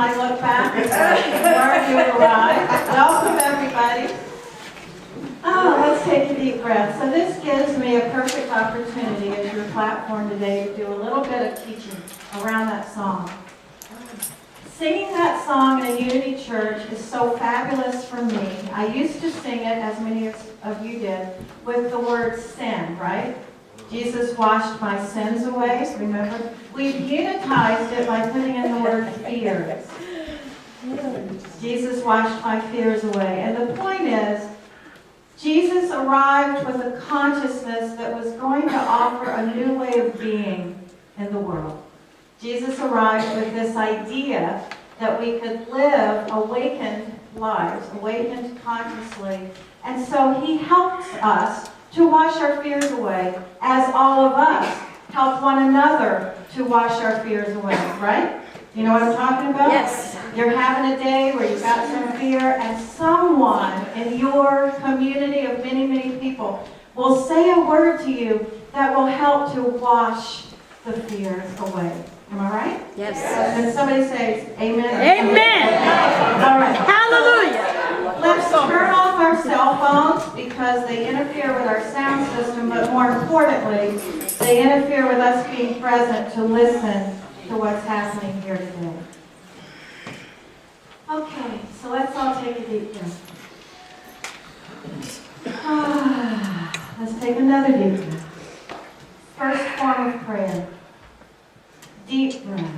I look back where you arrived. Welcome, everybody. Oh, let's take a deep breath. So this gives me a perfect opportunity as your platform today to do a little bit of teaching around that song. Singing that song in a Unity church is so fabulous for me. I used to sing it, as many of you did, with the word sin, right? Jesus washed my sins away, remember? We've unitized it by putting in the word fears. Jesus washed my fears away. And the point is, Jesus arrived with a consciousness that was going to offer a new way of being in the world. Jesus arrived with this idea that we could live awakened lives, awakened consciously. And so he helps us to wash our fears away, as all of us help one another to wash our fears away, right? You know what I'm talking about? Yes. You're having a day where you've got some fear, and someone in your community of many, many people will say a word to you that will help to wash the fears away. Am I right? Yes. And somebody says, amen. Amen. All right. Hallelujah. Let's turn off our cell phones because they interfere with our sound system, but more importantly, they interfere with us being present to listen to what's happening here today. Okay, so let's all take a deep breath. Let's take another deep breath. First form of prayer. Deep breath.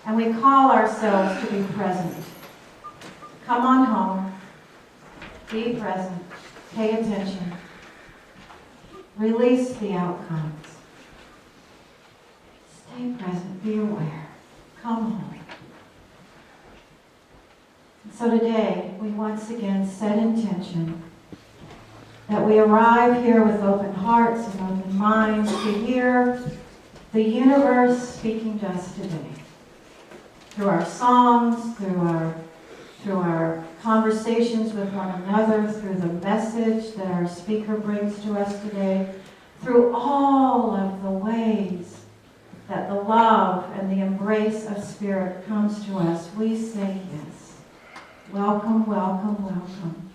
And we call ourselves to be present. Come on home. Be present. Pay attention. Release the outcomes. Stay present. Be aware. Come home. So today, we once again set intention that we arrive here with open hearts and open minds to hear the universe speaking to us today. Through our songs, through our conversations with one another, through the message that our speaker brings to us today, through all of the ways that the love and the embrace of Spirit comes to us, we say yes. Welcome, welcome, welcome.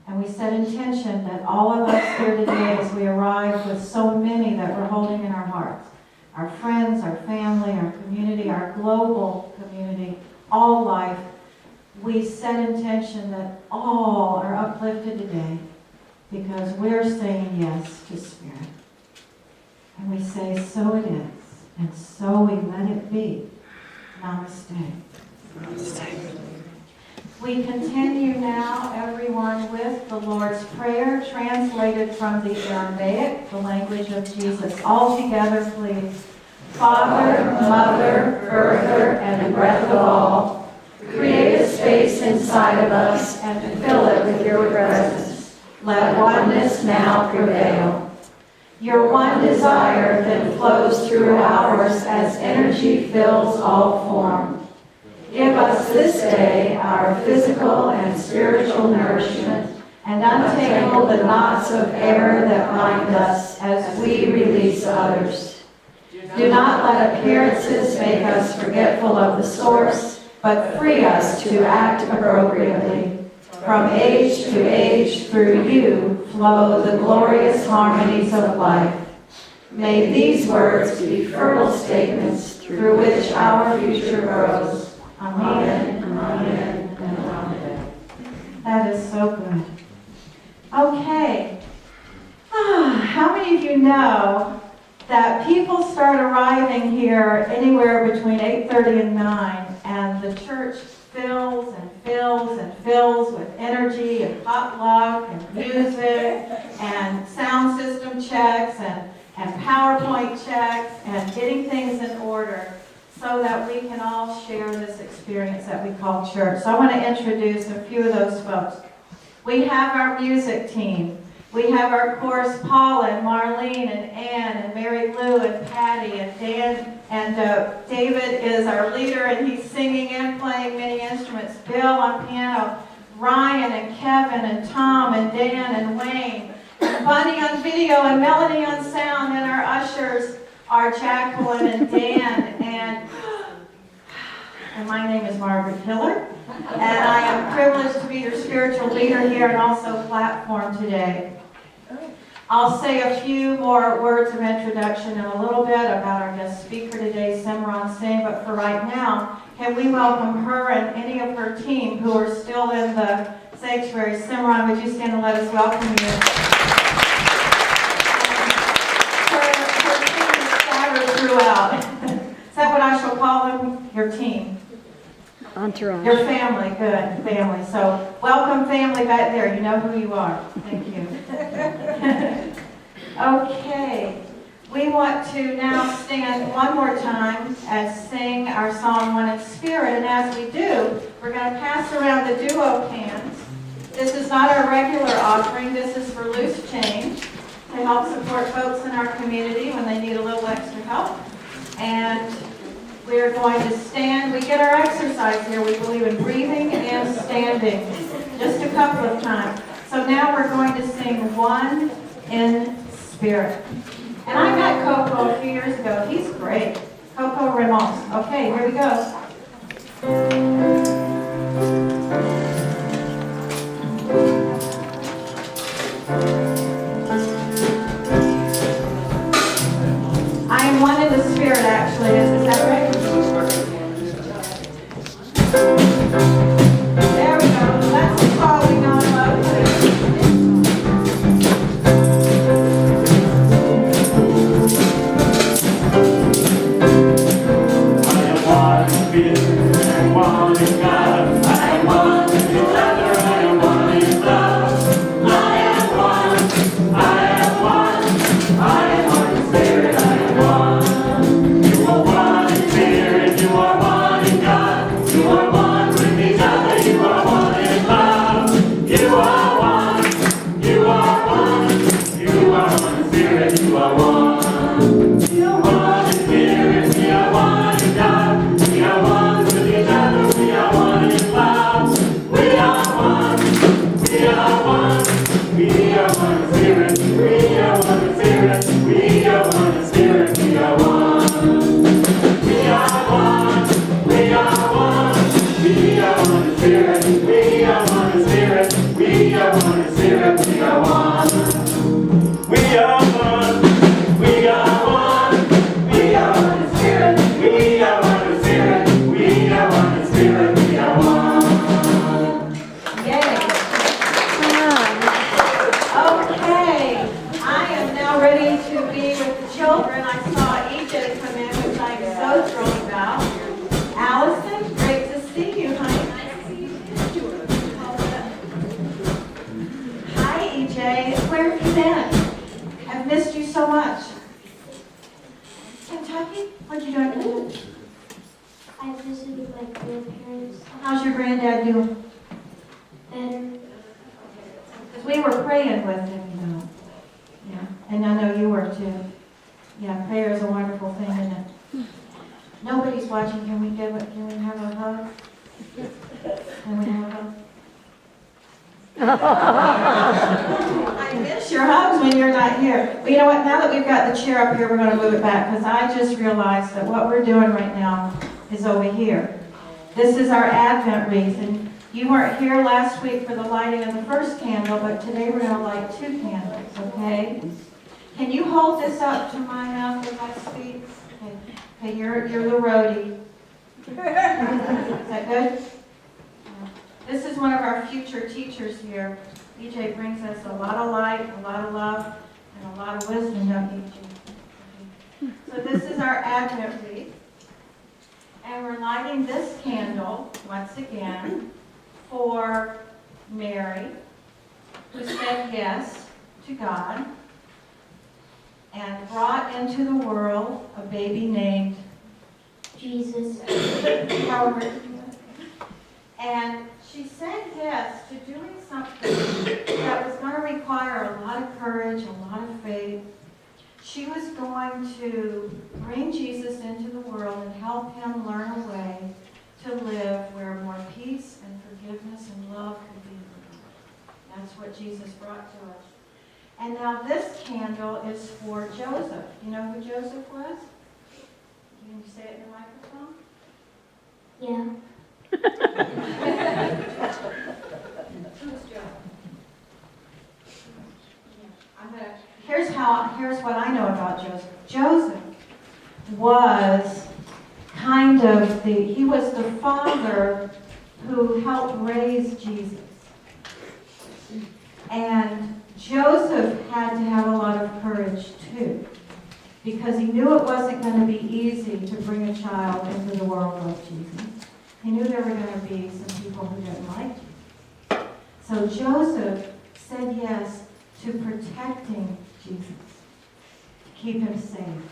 And we set intention that all of us here today, as we arrive with so many that we're holding in our hearts, our friends, our family, our community, our global community, all life, we set intention that all are uplifted today because we're saying yes to Spirit. And we say, so it is, and so we let it be. Namaste. Namaste. We continue now, everyone, with the Lord's Prayer, translated from the Aramaic, the language of Jesus. All together, please. Father, Mother, Earther, and Breath of all, create a space inside of us and fill it with your presence. Let oneness now prevail. Your one desire then flows through ours as energy fills all form. Give us this day our physical and spiritual nourishment, and untangle the knots of error that bind us as we release others. Do not let appearances make us forgetful of the source, but free us to act appropriately. From age to age, through you flow the glorious harmonies of life. May these words be fertile statements through which our future grows. Amen, amen, and amen. That is so good. Okay. How many of you know that people start arriving here anywhere between 8:30 and 9, and the church fills and fills and fills with energy and potluck and music and sound system checks and PowerPoint checks and getting things in order so that we can all share this experience that we call church. So I want to introduce a few of those folks. We have our music team. We have our chorus, Paula and Marlene and Ann and Mary Lou and Patty and Dan. And David is our leader, and he's singing and playing many instruments. Bill on piano, Ryan and Kevin and Tom and Dan and Wayne, and Bunny on video and Melanie on sound, and our ushers are Jacqueline and Dan and And my name is Margaret Hiller, and I am privileged to be your spiritual leader here and also platform today. I'll say a few more words of introduction in a little bit about our guest speaker today, Simran Singh, but for right now, can we welcome her and any of her team who are still in the sanctuary. Simran, would you stand and let us welcome you? Her team is scattered throughout. Is that what I shall call them? Your team? Entourage. Your family, good, family. So welcome family back there. You know who you are. Thank you. Okay. We want to now stand one more time and sing our song One in Spirit. And as we do, we're going to pass around the duo cans. This is not our regular offering. This is for loose change to help support folks in our community when they need a little extra help. And we're going to stand. We get our exercise here. We believe in breathing and standing just a couple of times. So now we're going to sing One in Spirit. And I met Coco a few years ago. He's great. Coco Ramos. Okay, here we go. I am one in the spirit, actually. Is that right? There we go. That's the song we know and love. I am one in spirit and one in God. I am one with each other. I am one in love. I am one. I am one. I am one in spirit. I am one. You are one in spirit. You are one in God. You are one with each other. You are one in love. You are one. You are one. You are one in spirit. You are one. We are one in spirit. We are one in God. We are one with each other. We are one in love. We are one. We are one. We are one in spirit. We are one in spirit. We are one in spirit. We are one. We are one. We are one. We are one in spirit. We are one in spirit. We are one in spirit. We are one. We are one. We are one. We are one in spirit. We are one in spirit. We are one in spirit. We are one. Yay. Okay. I am now ready to be with the children. I saw EJ come in, which I'm so thrilled about. Allison, great to see you, honey. Hi, EJ. Where have you been? I've missed you so much. Kentucky? What'd you do in Kentucky? I visited my grandparents. How's your granddad doing? Better. Because we were praying with him, you know. Yeah, and I know you were too. Yeah, prayer is a wonderful thing, isn't it? Nobody's watching. Can we have a hug? Can we have a hug? I miss your hugs when you're not here. Well, you know what? Now that we've got the chair up here, we're going to move it back because I just realized that what we're doing right now is over here. This is our Advent wreath, and you weren't here last week for the lighting of the first candle, but today we're going to light 2 candles, okay? Can you hold this up to my mouth as I speak? Okay, you're the roadie. Is that good? This is one of our future teachers here. EJ brings us a lot of light, a lot of love, and a lot of wisdom, don't you? So this is our Advent wreath. And we're lighting this candle, once again, for Mary, who said yes to God and brought into the world a baby named Jesus. Howard. And she said yes to doing something that was going to require a lot of courage, a lot of faith. She was going to bring Jesus into the world and help him learn a way to live where more peace and forgiveness and love could be lived. That's what Jesus brought to us. And now this candle is for Joseph. You know who Joseph was? Can you say it in the microphone? Yeah. Who's Joe? Here's what I know about Joseph. Joseph was he was the father who helped raise Jesus. And Joseph had to have a lot of courage too, because he knew it wasn't going to be easy to bring a child into the world like Jesus. He knew there were going to be some people who didn't like Jesus. So Joseph said yes to protecting Jesus, to keep him safe.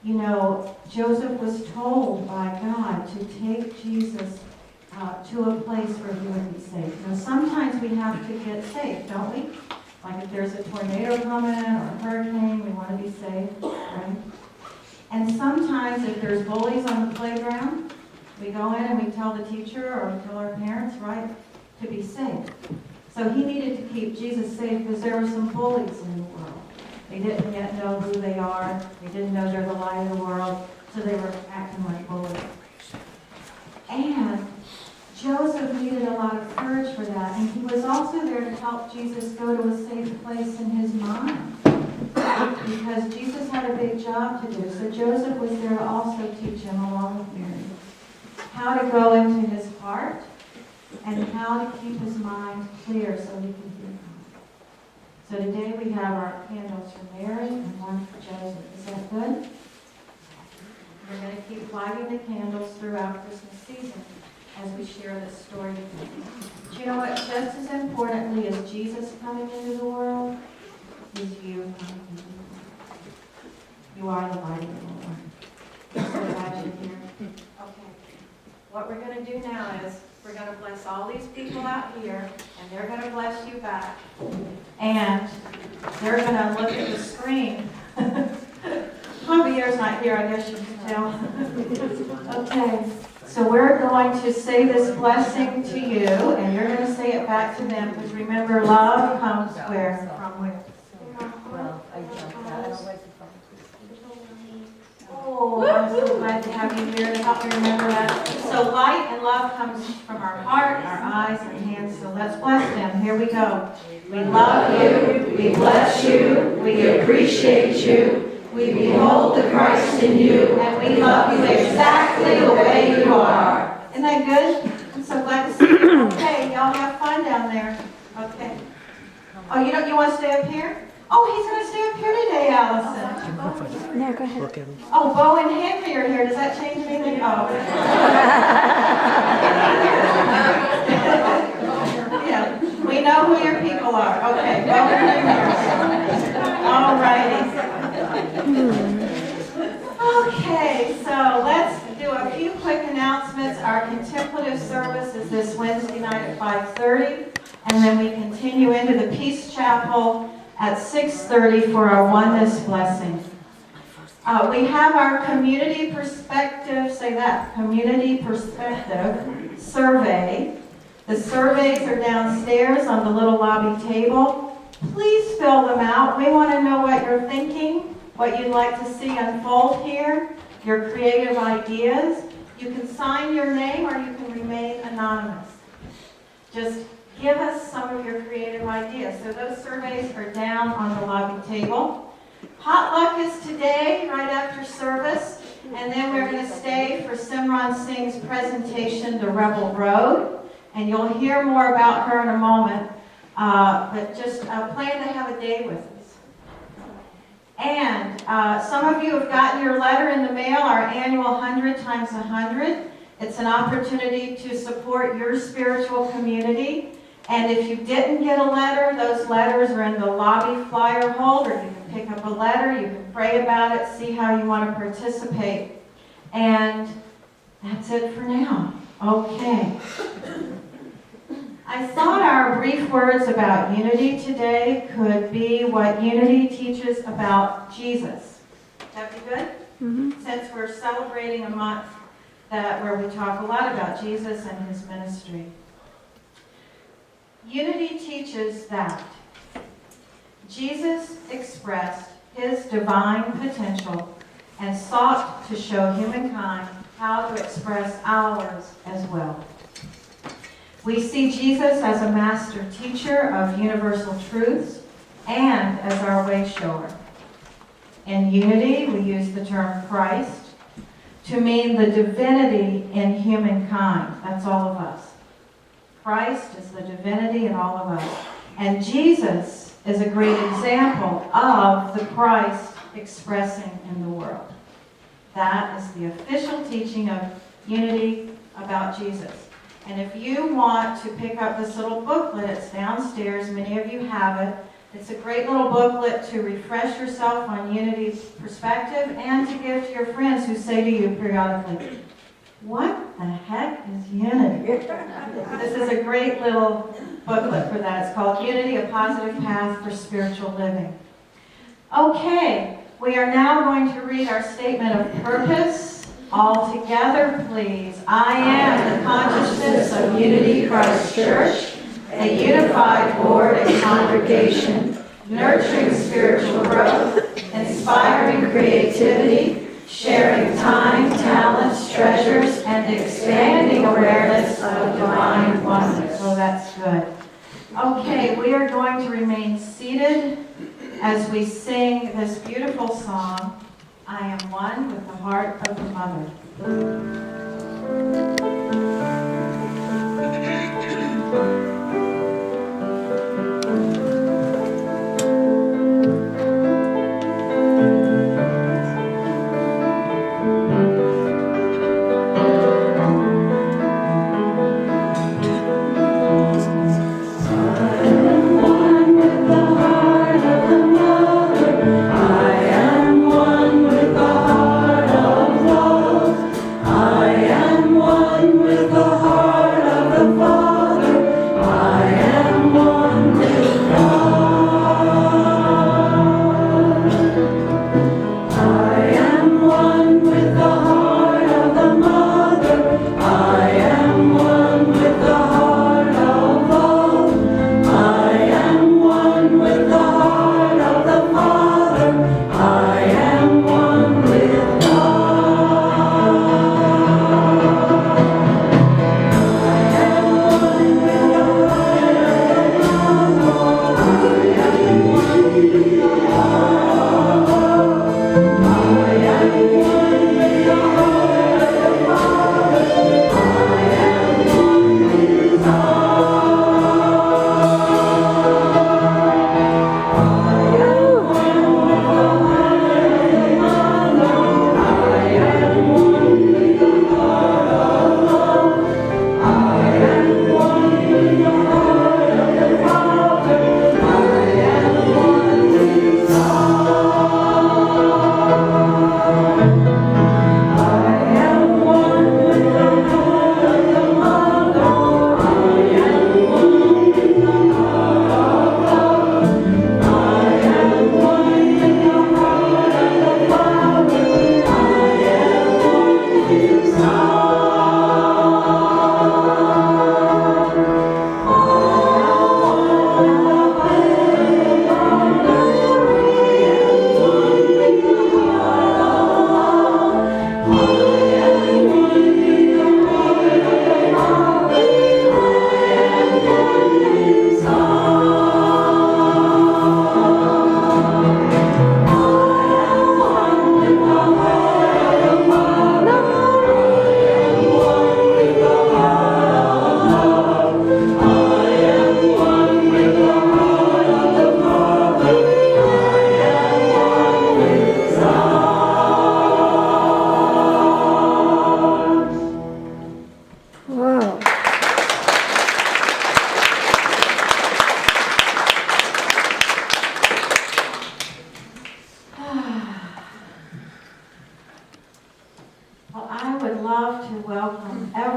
You know, Joseph was told by God to take Jesus to a place where he would be safe. Now, sometimes we have to get safe, don't we? Like if there's a tornado coming or a hurricane, we want to be safe, right? And sometimes if there's bullies on the playground, we go in and we tell the teacher or we tell our parents, right, to be safe. So he needed to keep Jesus safe because there were some bullies in the world. They didn't yet know who they are. They didn't know they're the light of the world, so they were acting like bullies. And Joseph needed a lot of courage for that, and he was also there to help Jesus go to a safe place in his mind, because Jesus had a big job to do. So Joseph was there to also teach him, along with Mary, how to go into his heart and how to keep his mind clear so he can hear God. So today we have our candles for Mary and one for Joseph. Is that good? We're going to keep lighting the candles throughout Christmas season as we share this story together. But you know what? Just as importantly as Jesus coming into the world is you coming into the world. You are the light of the world. I'm so glad you're here. Okay. What we're going to do now is we're going to bless all these people out here, and they're going to bless you back. And they're going to look at the screen. Javier's not here, I guess you can tell. Okay. So we're going to say this blessing to you, and you're going to say it back to them, because remember, love comes where? From where? Oh, I'm so glad to have you here to help me remember that. So light and love comes from our heart, our eyes, and hands. So let's bless them. Here we go. We love you. We bless you. We appreciate you. We behold the Christ in you, and we love you exactly the way you are. Isn't that good? I'm so glad to see you. Okay, y'all have fun down there. Okay. Oh, you want to stay up here? Oh, he's going to stay up here today, Allison. No, go ahead. Oh, Bo and Henry are here. Does that change anything? Oh. Yeah, we know who your people are. Okay, Bo and Henry. All righty. Okay, so let's do a few quick announcements. Our contemplative service is this Wednesday night at 5:30, and then we continue into the Peace Chapel at 6:30 for our oneness blessing. We have our community perspective, say that, community perspective survey. The surveys are downstairs on the little lobby table. Please fill them out. We want to know what you're thinking, what you'd like to see unfold here, your creative ideas. You can sign your name or you can remain anonymous. Just give us some of your creative ideas. So those surveys are down on the lobby table. Potluck is today, right after service, and then we're going to stay for Simran Singh's presentation, The Rebel Road, and you'll hear more about her in a moment, but just plan to have a day with us. And some of you have gotten your letter in the mail, our annual 100 times 100. It's an opportunity to support your spiritual community. And if you didn't get a letter, those letters are in the lobby flyer holder. You can pick up a letter, you can pray about it, see how you want to participate. And that's it for now. Okay. I thought our brief words about unity today could be what unity teaches about Jesus. Would that be good? Mm-hmm. Since we're celebrating a month where we talk a lot about Jesus and his ministry. Unity teaches that Jesus expressed his divine potential and sought to show humankind how to express ours as well. We see Jesus as a master teacher of universal truths and as our way shower. In unity, we use the term Christ to mean the divinity in humankind. That's all of us. Christ is the divinity in all of us. And Jesus is a great example of the Christ expressing in the world. That is the official teaching of unity about Jesus. And if you want to pick up this little booklet, it's downstairs. Many of you have it. It's a great little booklet to refresh yourself on unity's perspective and to give to your friends who say to you periodically, "What the heck is unity?" This is a great little booklet for that. It's called Unity, A Positive Path for Spiritual Living. Okay, we are now going to read our statement of purpose. All together, please. I am the consciousness of Unity Christ Church, a unified board and congregation, nurturing spiritual growth, inspiring creativity, sharing time, talents, treasures, and expanding awareness of divine oneness. Oh, that's good. Okay, we are going to remain seated as we sing this beautiful song, I Am One with the Heart of the Mother.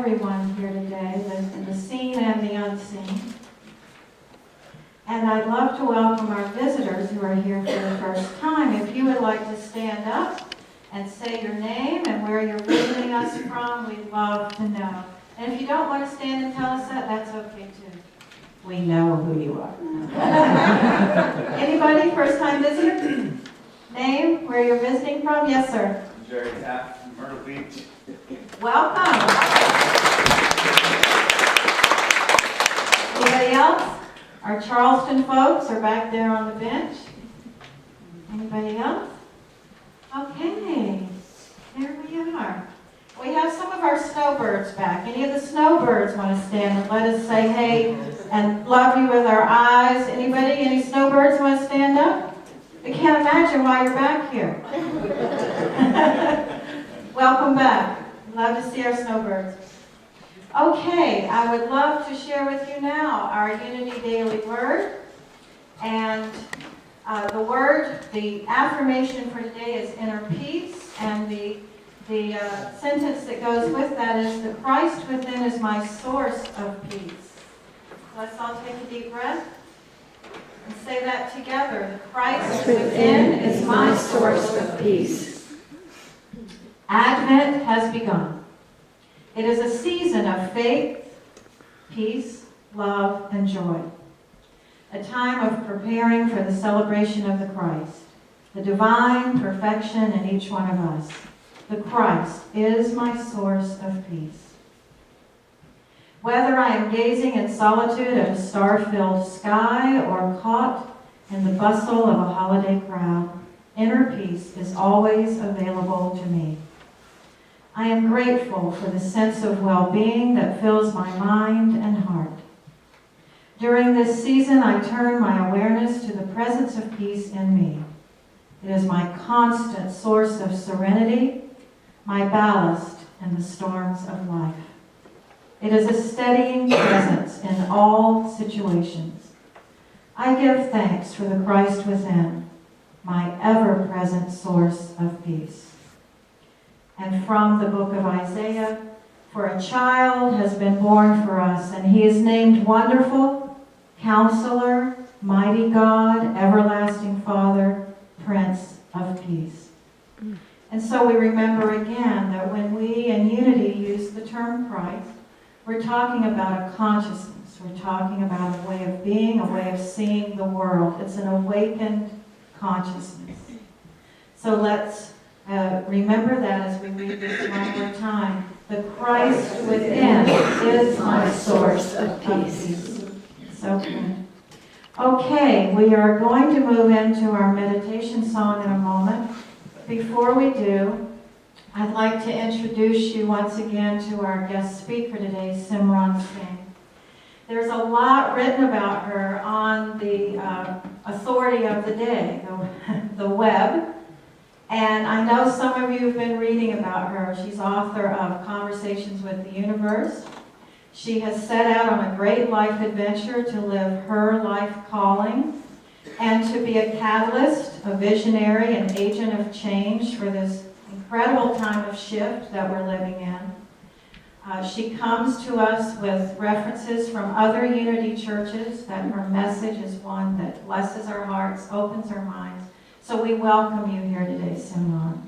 everyone here today, the seen and the unseen. And I'd love to welcome our visitors who are here for the first time. If you would like to stand up and say your name and where you're visiting us from, we'd love to know. And if you don't want to stand and tell us that, that's okay too. We know who you are. Anybody, first time visitor? Name, where you're visiting from? Yes, sir. Jerry Taft from Myrtle Beach. Welcome. Anybody else? Our Charleston folks are back there on the bench. Anybody else? Okay, there we are. We have some of our snowbirds back. Any of the snowbirds want to stand and let us say hey and love you with our eyes? Anybody? Any snowbirds want to stand up? I can't imagine why you're back here. Welcome back. Love to see our snowbirds. Okay, I would love to share with you now our Unity Daily Word. And the affirmation for today is inner peace, and the sentence that goes with that is, the Christ within is my source of peace. Let's all take a deep breath and say that together. The Christ within is my source of peace. Advent has begun. It is a season of faith, peace, love, and joy. A time of preparing for the celebration of the Christ, the divine perfection in each one of us. The Christ is my source of peace. Whether I am gazing in solitude at a star-filled sky or caught in the bustle of a holiday crowd, inner peace is always available to me. I am grateful for the sense of well-being that fills my mind and heart. During this season, I turn my awareness to the presence of peace in me. It is my constant source of serenity, my ballast in the storms of life. It is a steadying presence in all situations. I give thanks for the Christ within, my ever-present source of peace. And from the book of Isaiah, for a child has been born for us, and he is named Wonderful, Counselor, Mighty God, Everlasting Father, Prince of Peace. And so we remember again that when we in Unity use the term Christ, we're talking about a consciousness. We're talking about a way of being, a way of seeing the world. It's an awakened consciousness. So let's remember that as we read this one more time. The Christ within is my source of peace. So good. Okay, we are going to move into our meditation song in a moment. Before we do, I'd like to introduce you once again to our guest speaker today, Simran Singh. There's a lot written about her on the authority of the day, the web. And I know some of you have been reading about her. She's author of Conversations with the Universe. She has set out on a great life adventure to live her life calling and to be a catalyst, a visionary, an agent of change for this incredible time of shift that we're living in. She comes to us with references from other Unity churches, that her message is one that blesses our hearts, opens our minds. So we welcome you here today, Simran.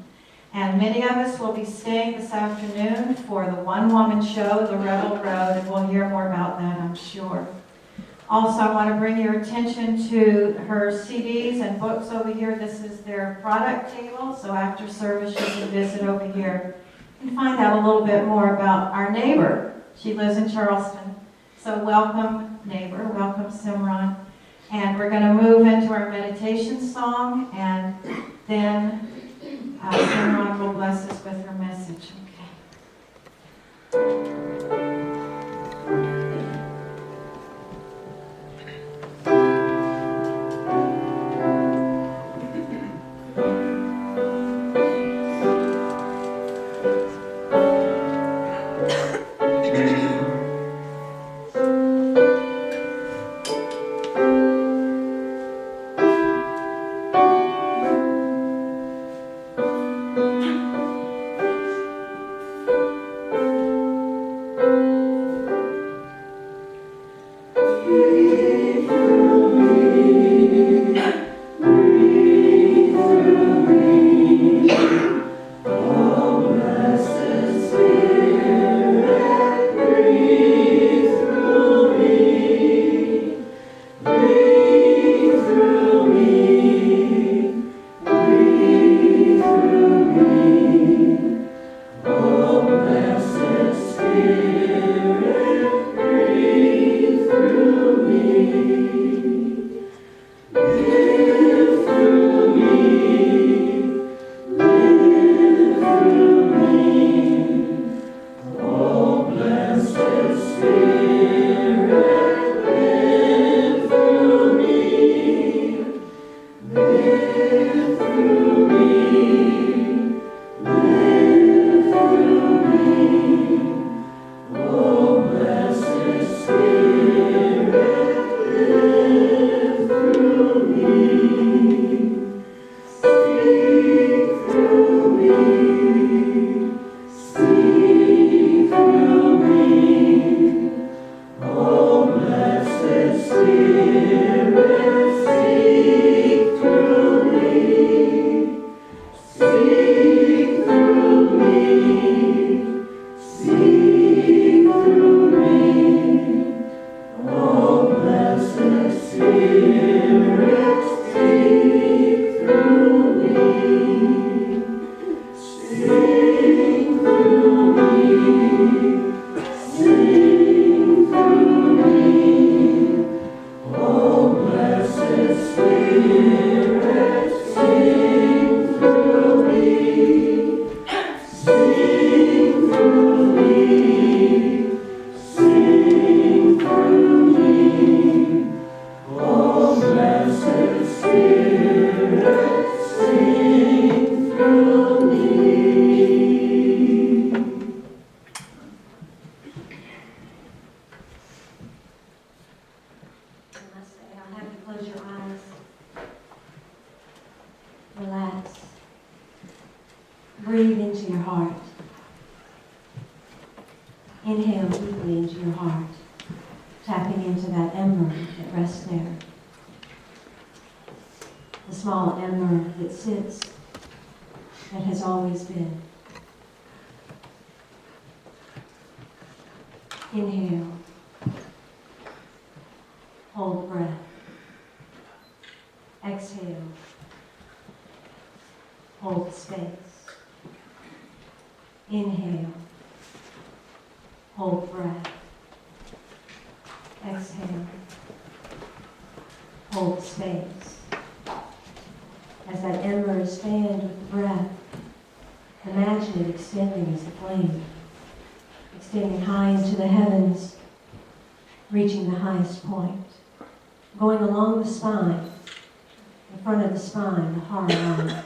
And many of us will be staying this afternoon for the one-woman show, The Rebel Road, and we'll hear more about that, I'm sure. Also, I want to bring your attention to her CDs and books over here. This is their product table, so after service you can visit over here and find out a little bit more about our neighbor. She lives in Charleston. So welcome, neighbor. Welcome, Simran. And we're going to move into our meditation song, and then Simran will bless us with her message. I'll have you close your eyes. Relax. Breathe into your heart. Inhale deeply into your heart, tapping into that ember that rests there. The small ember that sits, that has always been. Inhale. Hold breath. Exhale. Hold space. Inhale. Hold breath. Exhale. Hold space. As that ember is fanned with the breath, imagine it extending as a flame, extending high into the heavens, reaching the highest point, going along the spine, in front of the spine, the heart line.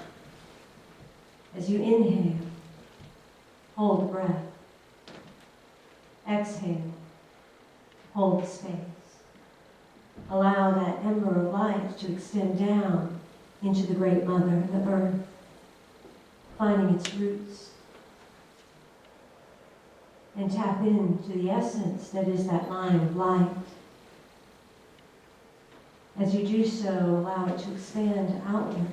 As you inhale, hold the breath. Exhale, hold the space. Allow that ember of light to extend down into the Great Mother, the earth, finding its roots. And tap into the essence that is that line of light. As you do so, allow it to expand outward,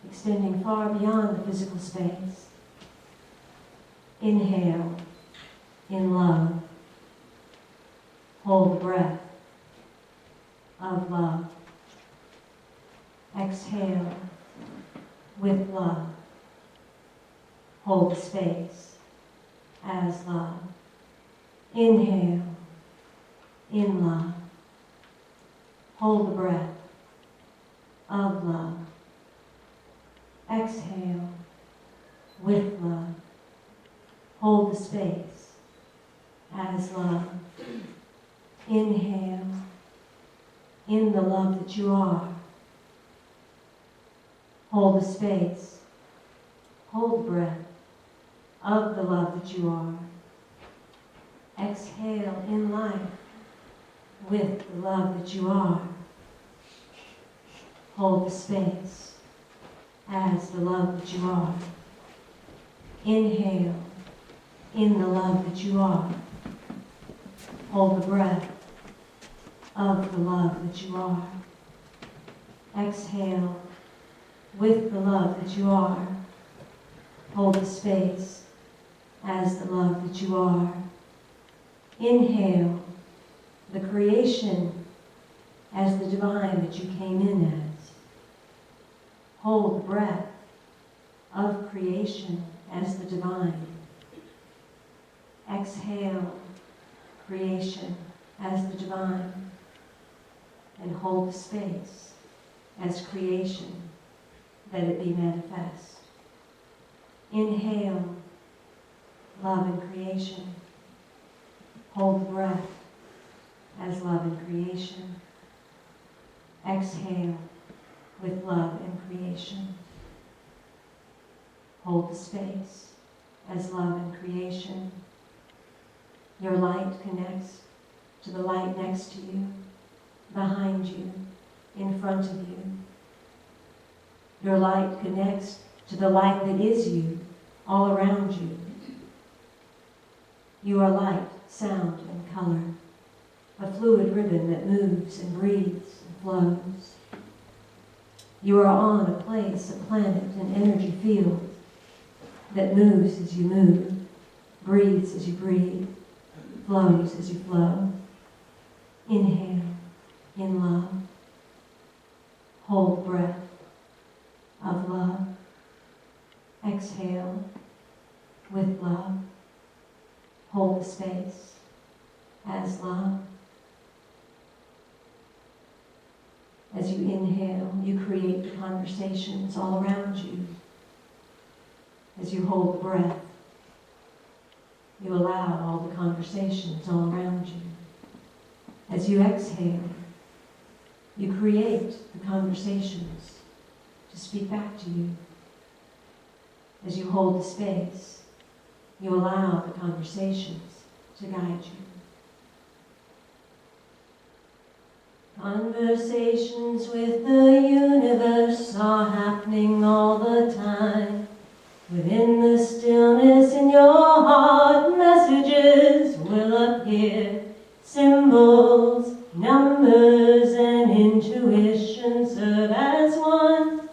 extending far beyond the physical space. Inhale in love. Hold the breath of love. Exhale with love. Hold the space as love. Inhale in love. Hold the breath of love. Exhale with love. Hold the space as love. Inhale in the love that you are. Hold the space. Hold the breath of the love that you are. Exhale in life with the love that you are. Hold the space as the love that you are. Inhale in the love that you are. Hold the breath of the love that you are. Exhale with the love that you are. Hold the space as the love that you are. Inhale the creation as the divine that you came in as. Hold the breath of creation as the divine. Exhale creation as the divine. And hold the space as creation, that it be manifest. Inhale love and creation. Hold the breath as love and creation. Exhale with love and creation. Hold the space as love and creation. Your light connects to the light next to you, behind you, in front of you. Your light connects to the light that is you, all around you. You are light, sound, and color, a fluid ribbon that moves and breathes and flows. You are on a place, a planet, an energy field that moves as you move, breathes as you breathe, flows as you flow. Inhale in love. Hold breath of love. Exhale with love. Hold the space as love. As you inhale, you create the conversations all around you. As you hold the breath, you allow all the conversations all around you. As you exhale, You create the conversations to speak back to you. As you hold the space, you allow the conversations to guide you. Conversations with the universe are happening all the time. Within the stillness in your heart, messages will appear. Symbols, numbers, and intuition serve as one.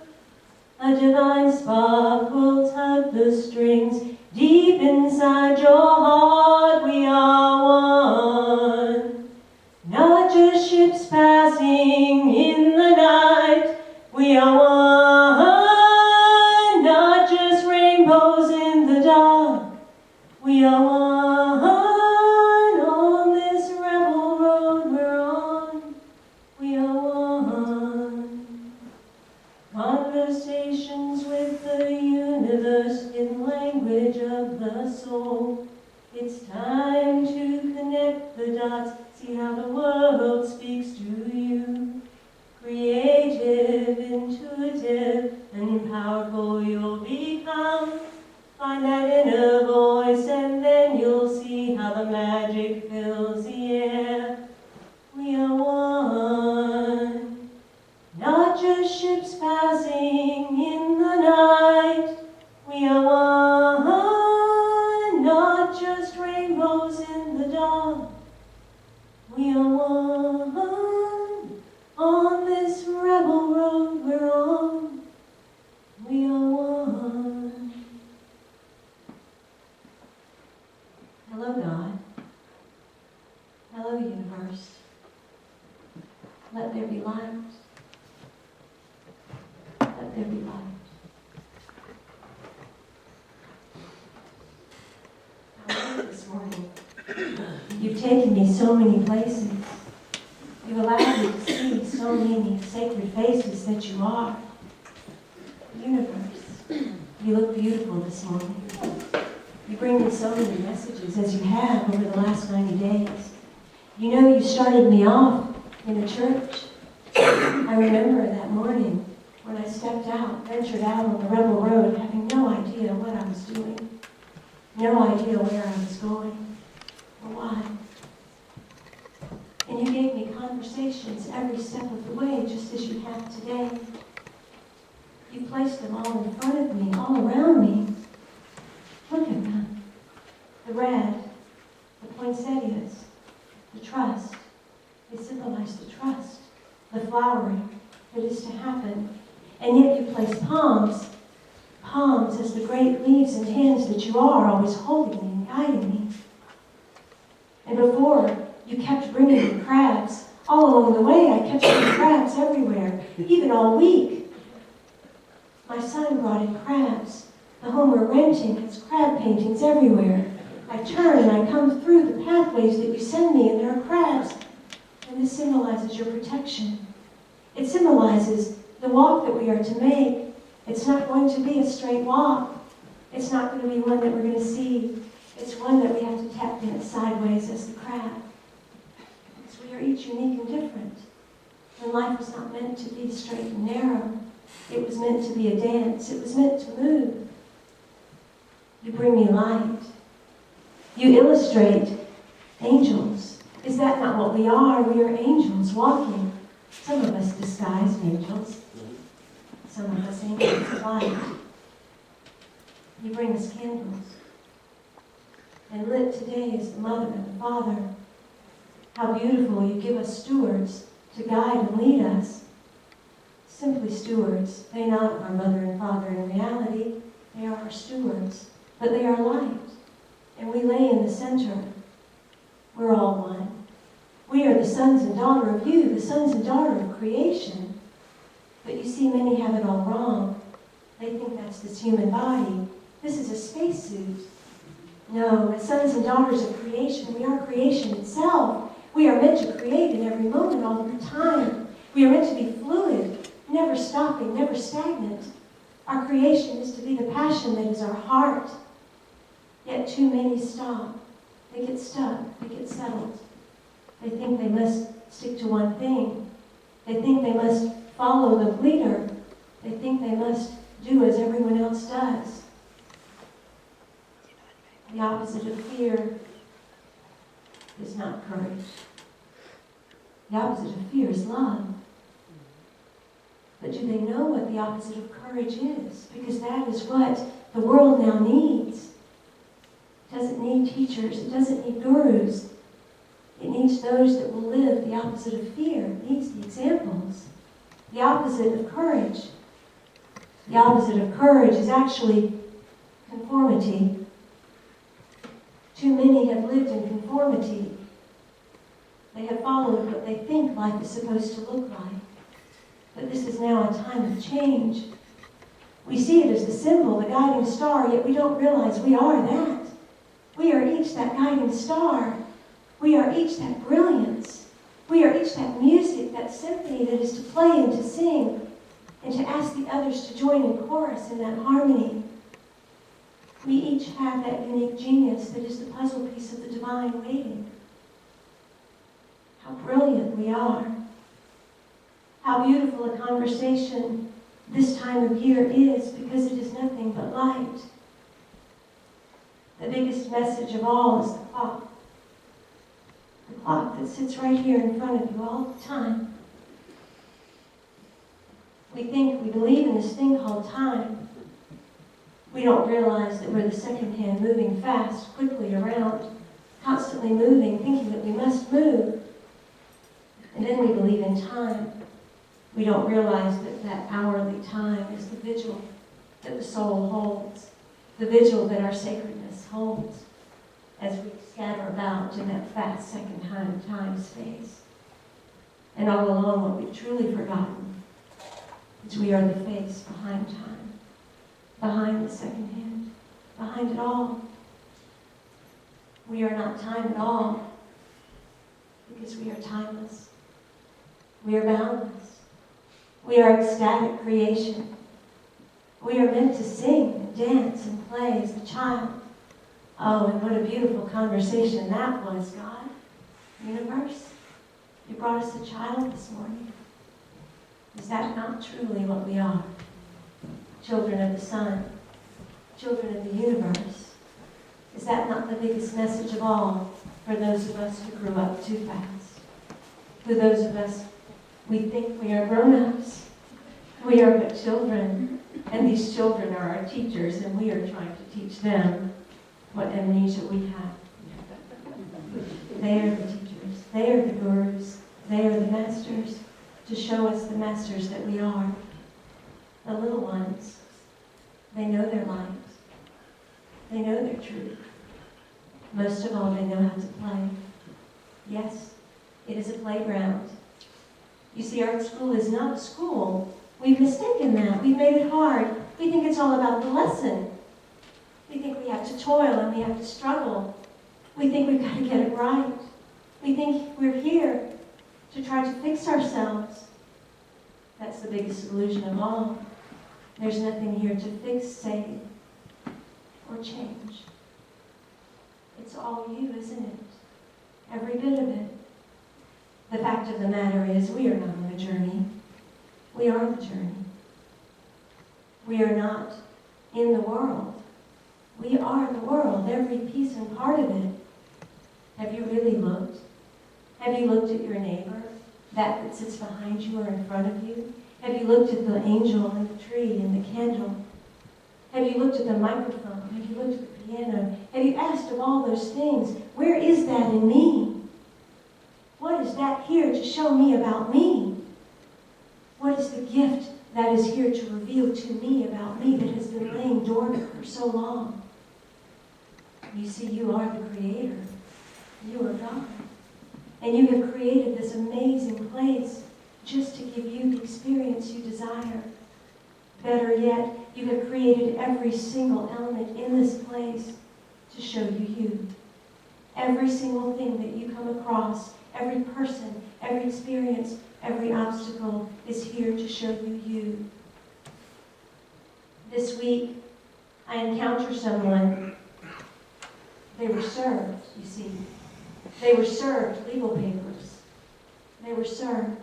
A divine spark will tug the strings. Deep inside your heart, we are one. Not just ships passing in the night, we are one. Not just rainbows in the dark, we are one. On this rebel road we're on, we are one. Conversations with the universe in language of the soul. It's time to connect the dots, see how the world speaks to you. Creative, intuitive, and powerful you'll become. Find that inner voice and then you'll see how the magic fills the air. We are one. Not just ships passing in the night. We are one. Not just rainbows in the dark. We are one. On this rebel road we're on. We are one. Hello, God. Hello, universe. Let there be light. Let there be light. I love it this morning. You've taken me so many places. You've allowed me to see so many sacred faces that you are. Universe, you look beautiful this morning. You bring me so many messages as you have over the last 90 days. You know, you started me off in a church. I remember that morning when I stepped out, ventured out on the rebel road, having no idea what I was doing, no idea where I was going or why. And you gave me conversations every step of the way, just as you have today. You placed them all in front of me, all around me. Look at them. The red, the poinsettias, the trust. They symbolize the trust, the flowering that is to happen. And yet you place palms as the great leaves and hands that you are, always holding me and guiding me. And before, you kept bringing me crabs. All along the way, I kept seeing crabs everywhere, even all week. My son brought in crabs. The home we're renting has crab paintings everywhere. I turn and I come through the pathways that you send me, and there are crabs. And this symbolizes your protection. It symbolizes the walk that we are to make. It's not going to be a straight walk. It's not going to be one that we're going to see. It's one that we have to tap in sideways as the crab. Because we are each unique and different. And life was not meant to be straight and narrow. It was meant to be a dance. It was meant to move. You bring me light. You illustrate angels. Is that not what we are? We are angels walking. Some of us disguised angels. Some of us angels of light. You bring us candles. And lit today is the mother and the father. How beautiful you give us stewards to guide and lead us. Simply stewards. They not our mother and father in reality. They are our stewards. But they are light. And we lay in the center. We're all one. We are the sons and daughter of you, the sons and daughter of creation. But you see, many have it all wrong. They think that's this human body. This is a spacesuit. No, as sons and daughters of creation, we are creation itself. We are meant to create in every moment, all the time. We are meant to be fluid, never stopping, never stagnant. Our creation is to be the passion that is our heart. Yet too many stop. They get stuck. They get settled. They think they must stick to one thing. They think they must follow the leader. They think they must do as everyone else does. The opposite of fear is not courage. The opposite of fear is love. But do they know what the opposite of courage is? Because that is what the world now needs. It doesn't need teachers. It doesn't need gurus. It needs those that will live the opposite of fear. It needs the examples. The opposite of courage. The opposite of courage is actually conformity. Too many have lived in conformity. They have followed what they think life is supposed to look like. But this is now a time of change. We see it as the symbol, the guiding star, yet we don't realize we are that. We are each that guiding star. We are each that brilliance. We are each that music, that symphony that is to play and to sing, and to ask the others to join in chorus in that harmony. We each have that unique genius that is the puzzle piece of the divine waiting. How brilliant we are. How beautiful a conversation this time of year is, because it is nothing but light. The biggest message of all is the clock. The clock that sits right here in front of you all the time. We believe in this thing called time. We don't realize that we're the second hand, moving fast, quickly around, constantly moving, thinking that we must move. And then we believe in time. We don't realize that that hourly time is the vigil that the soul holds, the vigil that our sacredness holds as we scatter about in that fast second-hand time space. And all along, what we've truly forgotten is we are the face behind time, behind the second hand, behind it all. We are not time at all because we are timeless. We are boundless. We are ecstatic creation. We are meant to sing and dance and play as a child. Oh, and what a beautiful conversation that was, God. Universe, you brought us a child this morning. Is that not truly what we are? Children of the sun, children of the universe. Is that not the biggest message of all for those of us who grew up too fast? For those of us, we think we are grown-ups. We are but children, and these children are our teachers, and we are trying to teach them what amnesia we have. They are the teachers. They are the gurus. They are the masters to show us the masters that we are. The little ones, they know their light. They know their truth. Most of all, they know how to play. Yes, it is a playground. You see, art school is not a school. We've mistaken that. We've made it hard. We think it's all about the lesson. We think we have to toil and we have to struggle. We think we've got to get it right. We think we're here to try to fix ourselves. That's the biggest illusion of all. There's nothing here to fix, save, or change. It's all you, isn't it? Every bit of it. The fact of the matter is, we are not on a journey. We are the journey. We are not in the world. We are the world, every piece and part of it. Have you really looked? Have you looked at your neighbor, that sits behind you or in front of you? Have you looked at the angel and the tree and the candle? Have you looked at the microphone? Have you looked at the piano? Have you asked of all those things, where is that in me? What is that here to show me about me? What is the gift that is here to reveal to me about me that has been laying dormant for so long? You see, you are the creator. You are God. And you have created this amazing place just to give you the experience you desire. Better yet, you have created every single element in this place to show you you. Every single thing that you come across, every person, every experience, every obstacle is here to show you you. This week, I encountered someone. They were served, you see. They were served legal papers. They were served.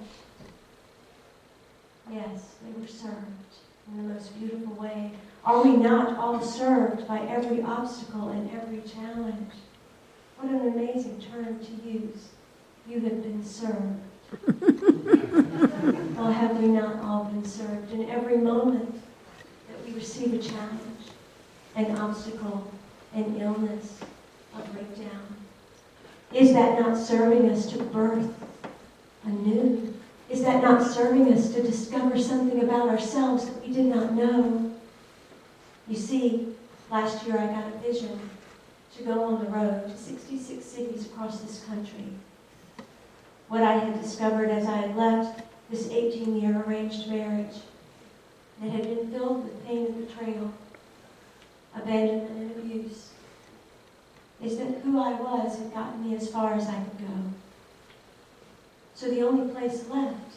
Yes, they were served in the most beautiful way. Are we not all served by every obstacle and every challenge? What an amazing term to use. You have been served. Well, have we not all been served in every moment that we receive a challenge, an obstacle, an illness, a breakdown? Is that not serving us to birth anew? Is that not serving us to discover something about ourselves that we did not know? You see, last year I got a vision to go on the road to 66 cities across this country. What I had discovered as I had left this 18-year arranged marriage that had been filled with pain and betrayal, abandonment and abuse, is that who I was had gotten me as far as I could go. So the only place left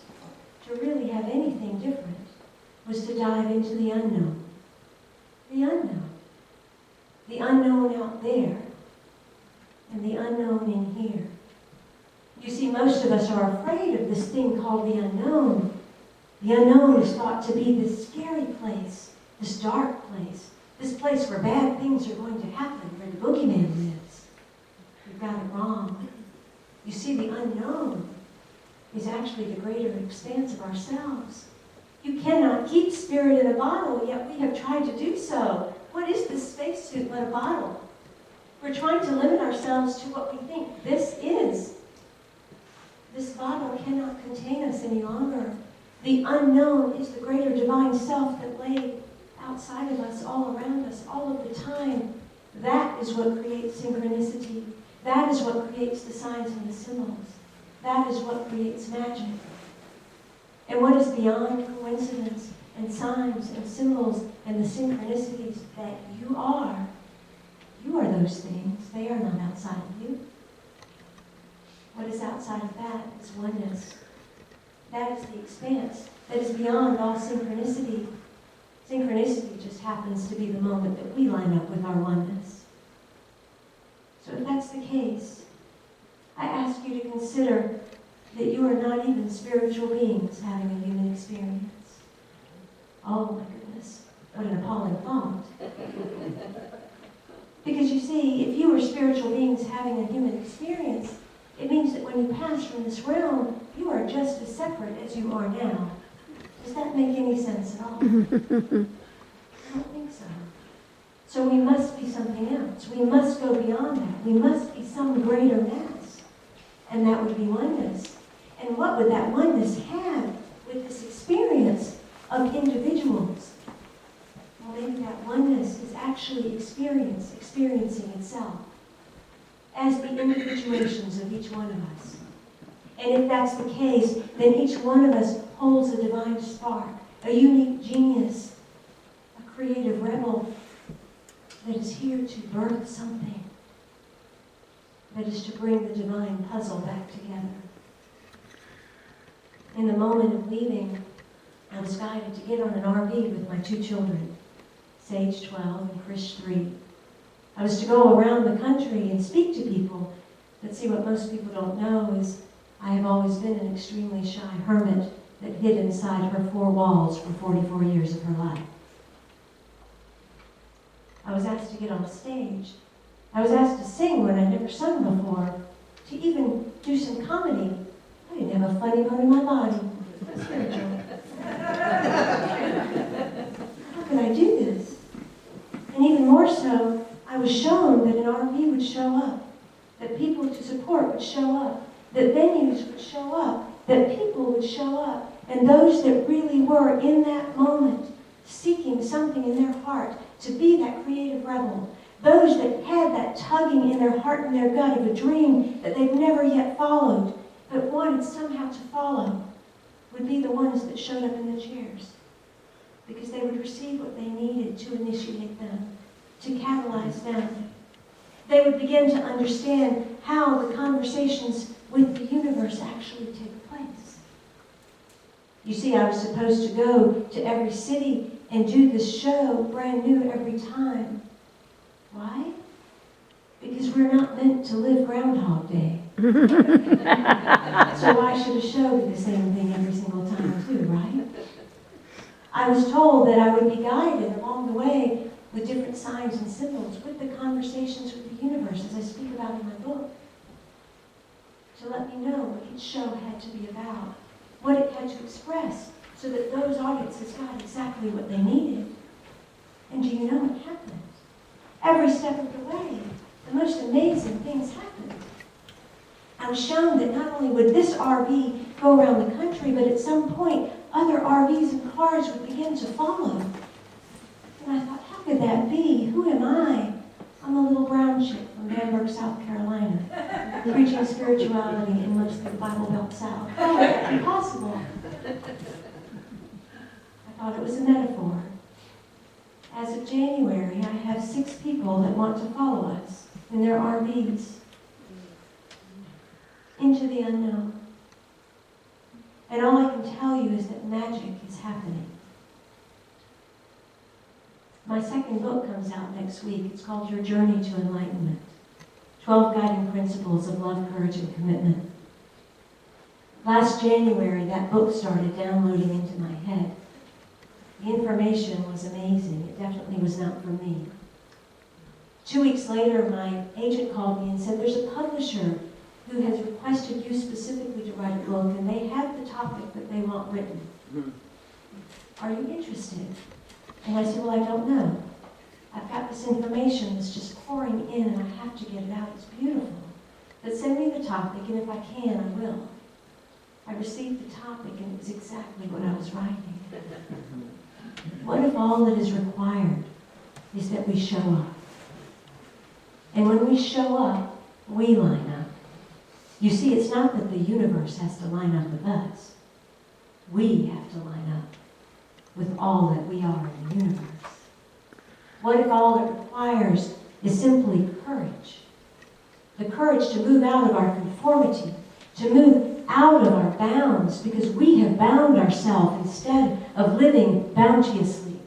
to really have anything different was to dive into the unknown. The unknown. The unknown out there and the unknown in here. You see, most of us are afraid of this thing called the unknown. The unknown is thought to be this scary place, this dark place, this place where bad things are going to happen, where the boogeyman lives. You've got it wrong. You see, the unknown is actually the greater expanse of ourselves. You cannot keep spirit in a bottle, yet we have tried to do so. What is this spacesuit but a bottle? We're trying to limit ourselves to what we think this is. This bottle cannot contain us any longer. The unknown is the greater divine self that lay outside of us, all around us, all of the time. That is what creates synchronicity. That is what creates the signs and the symbols. That is what creates magic. And what is beyond coincidence and signs and symbols and the synchronicities that you are those things. They are not outside of you. What is outside of that is oneness. That is the expanse that is beyond all synchronicity. Synchronicity just happens to be the moment that we line up with our oneness. So if that's the case, I ask you to consider that you are not even spiritual beings having a human experience. Oh my goodness, what an appalling thought. Because you see, if you were spiritual beings having a human experience, it means that when you pass from this realm, you are just as separate as you are now. Does that make any sense at all? I don't think so. So we must be something else. We must go beyond that. We must be some greater mass. And that would be oneness. And what would that oneness have with this experience of individuals? Well, maybe that oneness is actually experiencing itself as the individuations of each one of us. And if that's the case, then each one of us holds a divine spark, a unique genius, a creative rebel that is here to birth something, that is to bring the divine puzzle back together. In the moment of leaving, I was guided to get on an RV with my two children, Sage 12 and Krish 3. I was to go around the country and speak to people. But see, what most people don't know is I have always been an extremely shy hermit that hid inside her four walls for 44 years of her life. I was asked to get on stage. I was asked to sing when I'd never sung before, to even do some comedy. I didn't have a funny bone in my body. That's spiritual. How could I do this? And even more so, I was shown that an RV would show up, that people to support would show up, that venues would show up, that people would show up, and those that really were in that moment seeking something in their heart to be that creative rebel, those that had that tugging in their heart and their gut of a dream that they've never yet followed, but wanted somehow to follow, would be the ones that showed up in the chairs, because they would receive what they needed to initiate them, to catalyze them. They would begin to understand how the conversations with the universe actually take place. You see, I was supposed to go to every city and do this show brand new every time. Why? Because we're not meant to live Groundhog Day. So why should a show be the same thing every single time too, right? I was told that I would be guided along the way with different signs and symbols, with the conversations with the universe, as I speak about in my book, to let me know what each show had to be about, what it had to express, so that those audiences got exactly what they needed. And do you know what happened? Every step of the way, the most amazing things happened. I was shown that not only would this RV go around the country, but at some point, other RVs and cars would begin to follow. And I thought, how could that be? Who am I? I'm a little brown chick from Bamberg, South Carolina, preaching spirituality in mostly the Bible Belt South. How could that be possible? I thought it was a metaphor. As of January, I have 6 people that want to follow us in their RVs into the unknown. And all I can tell you is that magic is happening. My second book comes out next week. It's called Your Journey to Enlightenment. 12 Guiding Principles of Love, Courage, and Commitment. Last January, that book started downloading into my head. The information was amazing. It definitely was not for me. 2 weeks later, my agent called me and said, there's a publisher who has requested you specifically to write a book, and they have the topic that they want written. Are you interested? And I said, well, I don't know. I've got this information that's just pouring in, and I have to get it out. It's beautiful. But send me the topic, and if I can, I will. I received the topic, and it was exactly what I was writing. What if all that is required is that we show up? And when we show up, we line up. You see, it's not that the universe has to line up with us. We have to line up with all that we are in the universe. What if all it requires is simply courage? The courage to move out of our conformity, to move out of our bounds, because we have bound ourselves instead of living bounteously.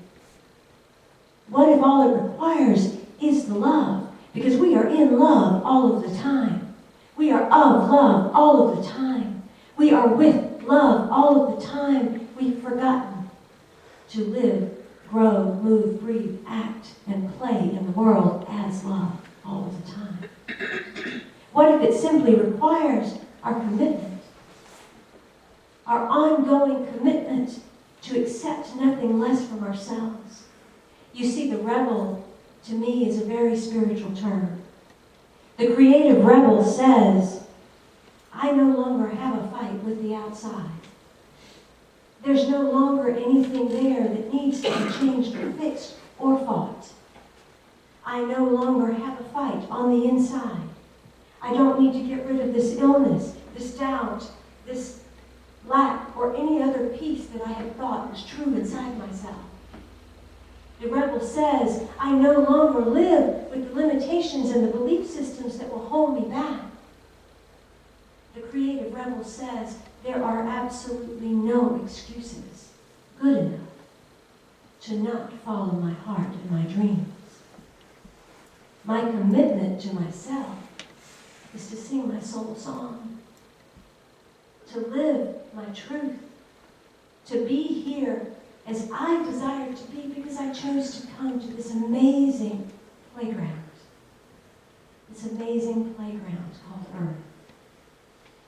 What if all it requires is the love? Because we are in love all of the time. We are of love all of the time. We are with love all of the time. We've forgotten to live, grow, move, breathe, act, and play in the world as love all of the time. What if it simply requires our commitment? Our ongoing commitment to accept nothing less from ourselves. You see, the rebel, to me, is a very spiritual term. The creative rebel says, I no longer have a fight with the outside. There's no longer anything there that needs to be changed or fixed or fought. I no longer have a fight on the inside. I don't need to get rid of this illness, this doubt, this lack, or any other piece that I had thought was true inside myself. The rebel says, I no longer live with the limitations and the belief systems that will hold me back. The creative rebel says, there are absolutely no excuses good enough to not follow my heart and my dreams. My commitment to myself is to sing my soul song, to live my truth, to be here as I desire to be, because I chose to come to this amazing playground. This amazing playground called Earth.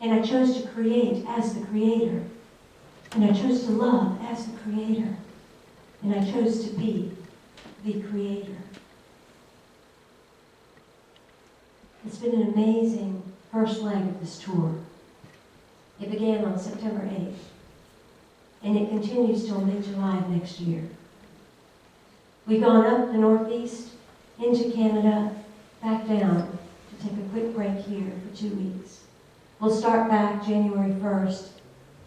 And I chose to create as the creator. And I chose to love as the creator. And I chose to be the creator. It's been an amazing first leg of this tour. It began on September 8th. And it continues till mid-July of next year. We've gone up the Northeast, into Canada, back down to take a quick break here for 2 weeks. We'll start back January 1st,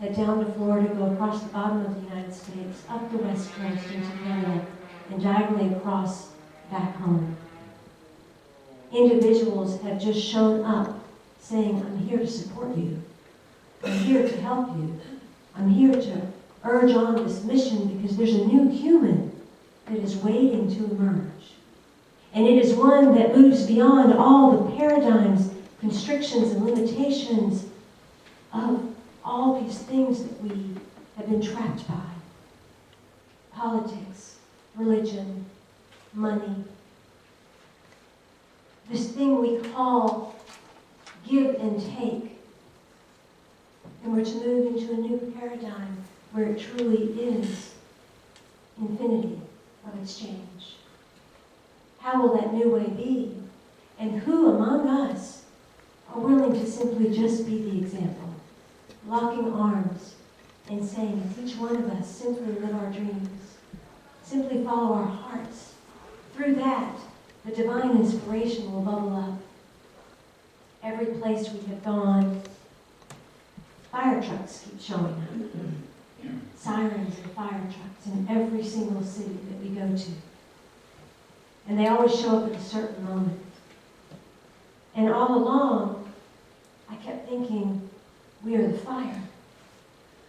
head down to Florida, go across the bottom of the United States, up the West Coast into Canada, and diagonally across back home. Individuals have just shown up saying, I'm here to support you. I'm here to help you. I'm here to urge on this mission because there's a new human that is waiting to emerge. And it is one that moves beyond all the paradigms, constrictions, and limitations of all these things that we have been trapped by. politics, religion, money. This thing we call give and take. And we're to move into a new paradigm where it truly is infinity of exchange. How will that new way be? And who among us are willing to simply just be the example, locking arms and saying, as each one of us simply live our dreams, simply follow our hearts. Through that, the divine inspiration will bubble up. Every place we have gone, fire trucks keep showing up. Sirens and fire trucks in every single city that we go to. And they always show up at a certain moment. And all along, I kept thinking, we are the fire.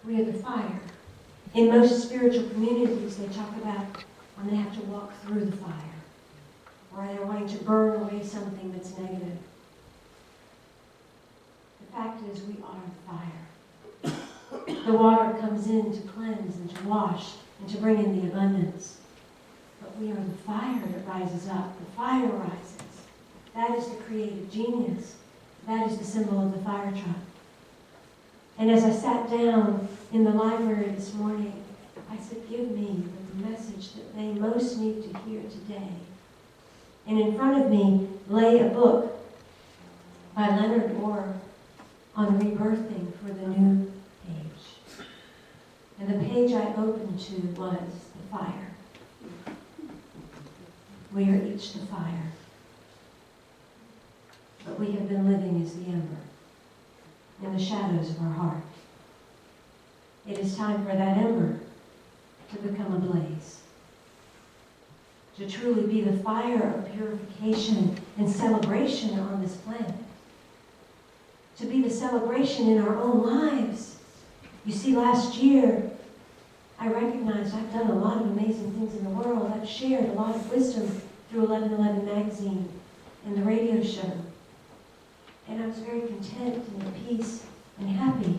We are the fire. In most spiritual communities, they talk about when they have to walk through the fire, or they're wanting to burn away something that's negative. The fact is, we are the fire. The water comes in to cleanse and to wash and to bring in the abundance. But we are the fire that rises up. The fire rises. That is the creative genius. That is the symbol of the fire truck. And as I sat down in the library this morning, I said, give me the message that they most need to hear today. And in front of me lay a book by Leonard Orr on rebirthing for the new age. And the page I opened to was the fire. We are each the fire. But we have been living as the ember in the shadows of our heart. It is time for that ember to become a blaze, to truly be the fire of purification and celebration on this planet, to be the celebration in our own lives. You see, last year, I recognized I've done a lot of amazing things in the world. I've shared a lot of wisdom through 1111 magazine and the radio show. And I was very content and at peace and happy.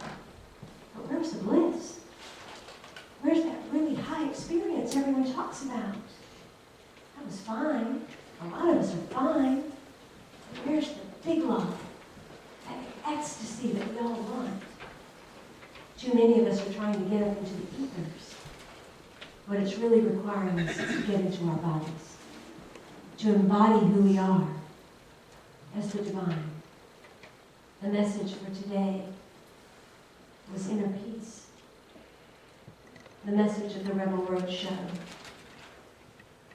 But where's the bliss? Where's that really high experience everyone talks about? I was fine. A lot of us are fine. But where's the big love? That ecstasy that we all want. Too many of us are trying to get up into the ethers. What it's really requiring us is to get into our bodies. To embody who we are as the divine. The message for today was inner peace. The message of the Rebel Road Show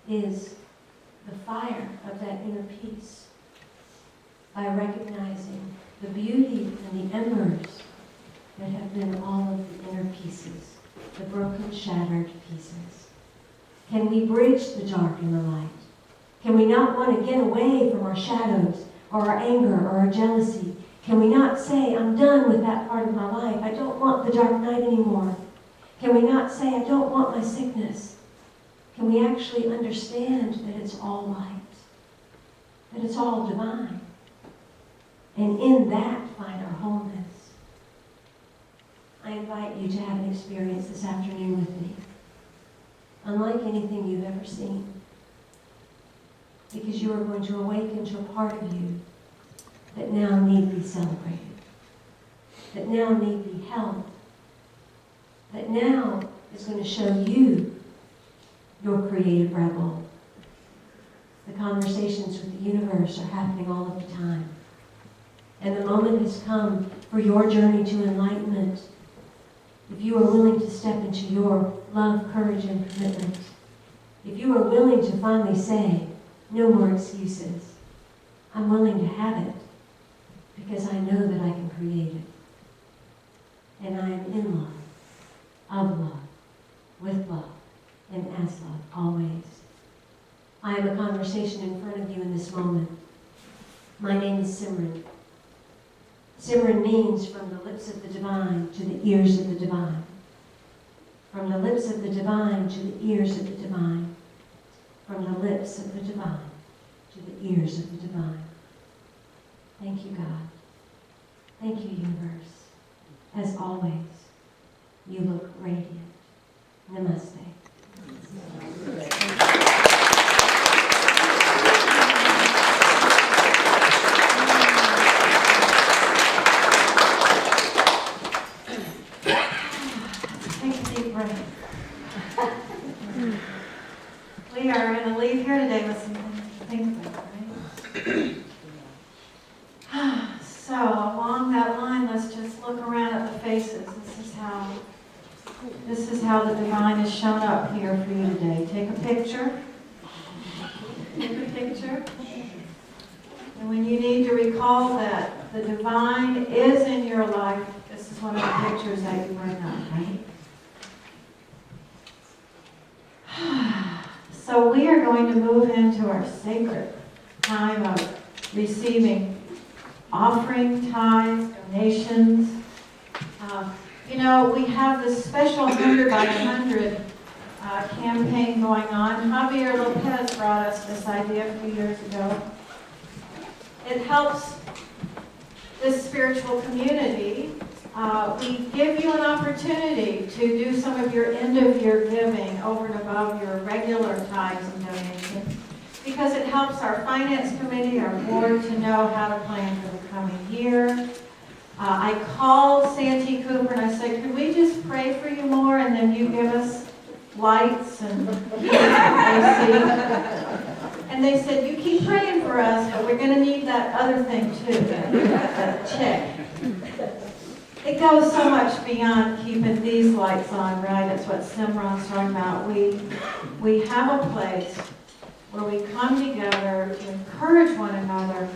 is the fire of that inner peace by recognizing the beauty and the embers that have been all of the inner pieces, the broken, shattered pieces. Can we bridge the dark and the light? Can we not want to get away from our shadows or our anger or our jealousy? Can we not say, I'm done with that part of my life. I don't want the dark night anymore. Can we not say, I don't want my sickness? Can we actually understand that it's all light? That it's all divine? And in that find our wholeness. I invite you to have an experience this afternoon with me, unlike anything you've ever seen. Because you are going to awaken to a part of you that now need to be celebrated, that now need to be held, that now is going to show you your creative rebel. The conversations with the universe are happening all of the time. And the moment has come for your journey to enlightenment. If you are willing to step into your love, courage, and commitment, if you are willing to finally say, no more excuses, I'm willing to have it because I know that I can create it. And I am in love, of love, with love, and as love, always. I am a conversation in front of you in this moment. My name is Simran. Simran means from the lips of the divine to the ears of the divine. From the lips of the divine to the ears of the divine. From the lips of the divine to the ears of the divine. Thank you, God. Thank you, universe. As always, you look radiant. Namaste. to leave here today with some things to think about, right? So along that line, let's just look around at the faces. This is how the divine has shown up here for you today. Take a picture. Take a picture. And when you need to recall that the divine is in your life, this is one of the pictures that you bring up, right? So we are going to move into our sacred time of receiving offering, tithes, donations. We have this special 100 by 100 campaign going on. Javier Lopez brought us this idea a few years ago. It helps this spiritual community. We give you an opportunity to do some of your end-of-year giving over and above your regular tithes and donations, because it helps our finance committee, our board, to know how to plan for the coming year. I called Santee Cooper and I said, could we just pray for you more and then you give us lights and heat and AC? And they said, you keep praying for us, but we're going to need that other thing too, that check. It goes so much beyond keeping these lights on, right? That's what Simran's talking about. We have a place where we come together to encourage one another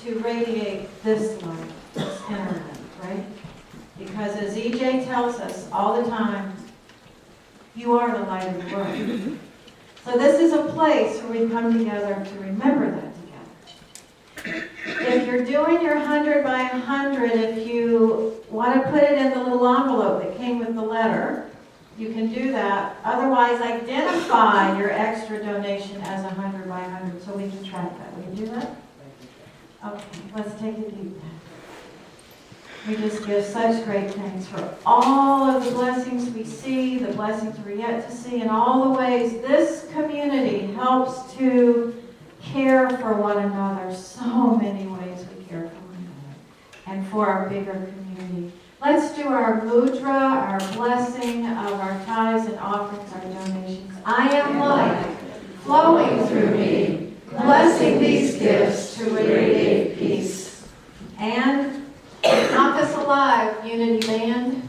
to radiate this light, this inner light, right? Because as EJ tells us all the time, you are the light of the world. So this is a place where we come together to remember that together. If you're doing your 100 by 100, if you want to put it in the little envelope that came with the letter, you can do that. Otherwise, identify your extra donation as 100 by 100 so we can track that. Will you do that? Okay, let's take a deep breath. We just give such great thanks for all of the blessings we see, the blessings we're yet to see, and all the ways this community helps to care for one another. So many ways we care for one another and for our bigger community. Let's do our mudra, our blessing of our tithes and offerings, our donations. I am light flowing through me, blessing these gifts to radiate peace. And knock us alive, Unity Band.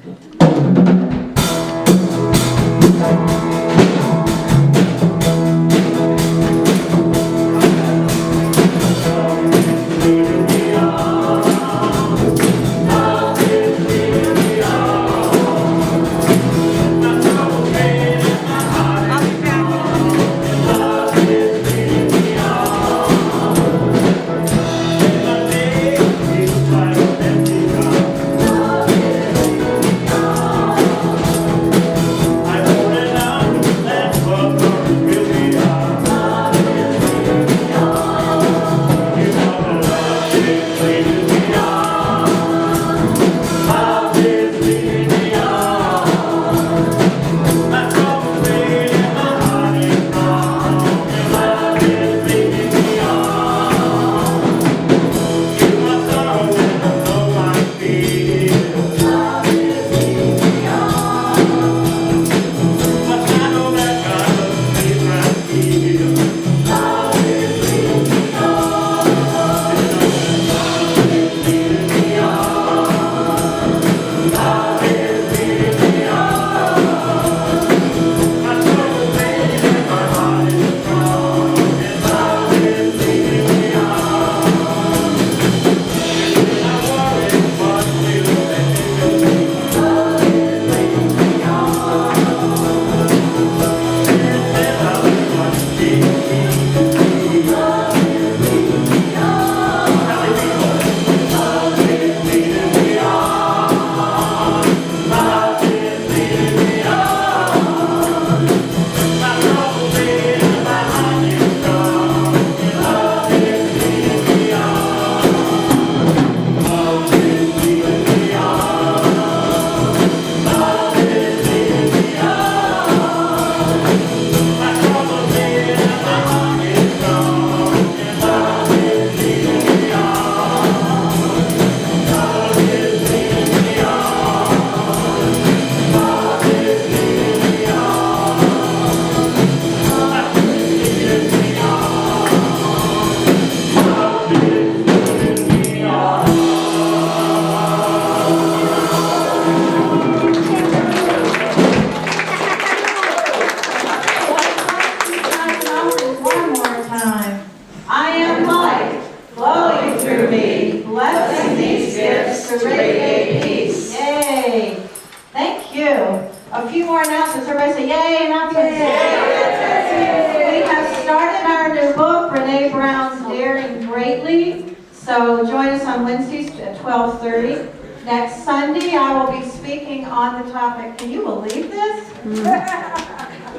Everybody say yay, announcements. We have started our new book, Brene Brown's Daring Greatly. So join us on Wednesdays at 12:30. Next Sunday, I will be speaking on the topic, can you believe this?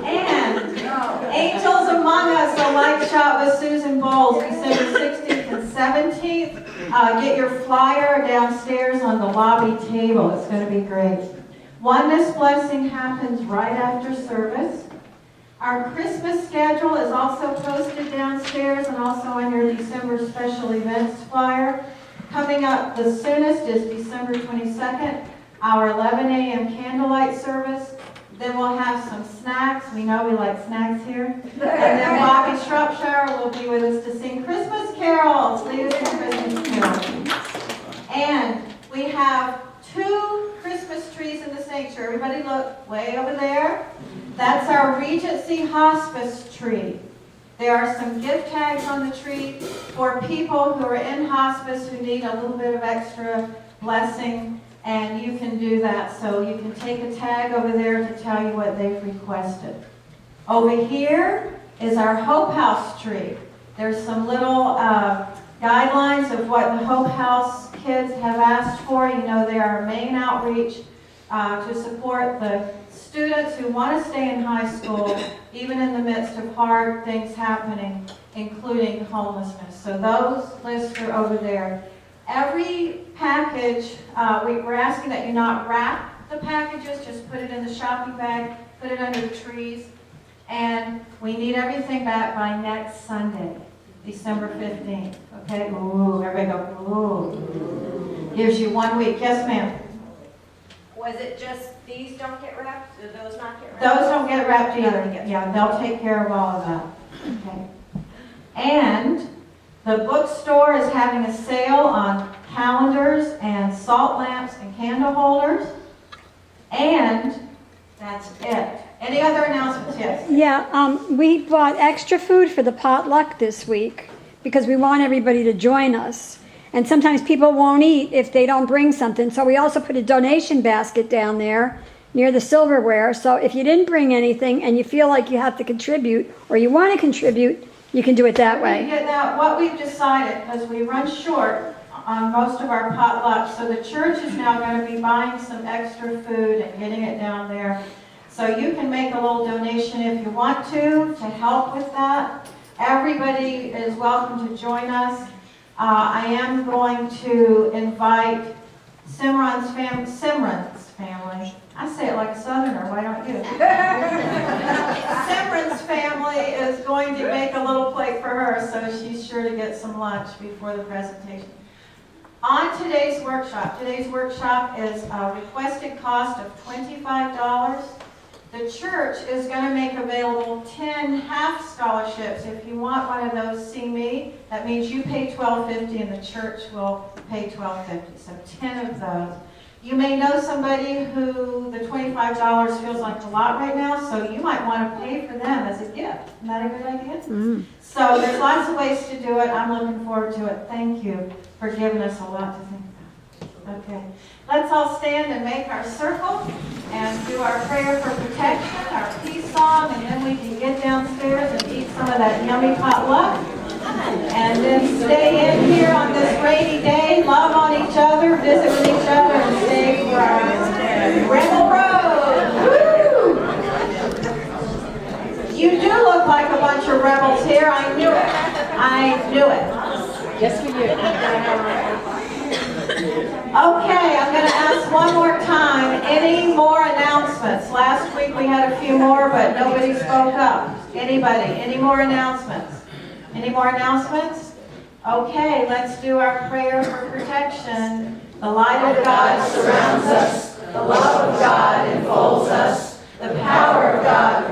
And Angels Among Us, a light shot with Susan Bowles, December 16th and 17th. Get your flyer downstairs on the lobby table. It's going to be great. Oneness Blessing happens right after service. Our Christmas schedule is also posted downstairs and also on your December special events flyer. Coming up the soonest is December 22nd, our 11 a.m. candlelight service. Then we'll have some snacks. We know we like snacks here. And then Bobby Shropshire will be with us to sing Christmas carols. Lead us in Christmas carols. And we have 2 Christmas trees in the sanctuary. Everybody look way over there. That's our Regency Hospice tree. There are some gift tags on the tree for people who are in hospice who need a little bit of extra blessing. And you can do that, so you can take a tag over there to tell you what they've requested. Over here is our Hope House tree. There's some little guidelines of what the Hope House kids have asked for. You know, they are our main outreach to support the students who want to stay in high school, even in the midst of hard things happening, including homelessness. So those lists are over there. Every package, we're asking that you not wrap the packages, just put it in the shopping bag, put it under the trees, and we need everything back by next Sunday, December 15th. Okay? Ooh, everybody go, ooh. Gives you 1 week. Yes, ma'am? Was it just these don't get wrapped? Do those not get wrapped? Those don't get wrapped either. Yeah, they'll take care of all of that. Okay. And the bookstore is having a sale on calendars and salt lamps and candle holders. And that's it. Any other announcements? Yes. Yeah, we bought extra food for the potluck this week because we want everybody to join us. And sometimes people won't eat if they don't bring something. So we also put a donation basket down there near the silverware. So if you didn't bring anything and you feel like you have to contribute or you want to contribute, you can do it that way. Get that, what we've decided, because we run short on most of our potlucks, so the church is now going to be buying some extra food and getting it down there. So you can make a little donation if you want to help with that. Everybody is welcome to join us. I am going to invite Simran's family. I say it like a southerner, why don't you? Simran's family is going to make a little plate for her, so she's sure to get some lunch before the presentation. On today's workshop is a requested cost of $25. The church is going to make available 10 half scholarships. If you want one of those, see me. That means you pay $12.50 and the church will pay $12.50. So 10 of those. You may know somebody who the $25 feels like a lot right now, so you might want to pay for them as a gift. Isn't that a good idea? So there's lots of ways to do it. I'm looking forward to it. Thank you for giving us a lot to think about. Okay. Let's all stand and make our circle and do our prayer for protection, our peace song, and then we can get downstairs and eat some of that yummy potluck. And then stay in here on this rainy day, love on each other, visit with each other, and stay for our Rebel Road. Woo! You do look like a bunch of rebels here. I knew it. I knew it. Yes, we do. Okay, I'm going to ask one more time, any more announcements? Last week we had a few more, but nobody spoke up. Anybody? Any more announcements? Any more announcements? Okay, let's do our prayer for protection. The light of God surrounds us. The love of God enfolds us. The power of God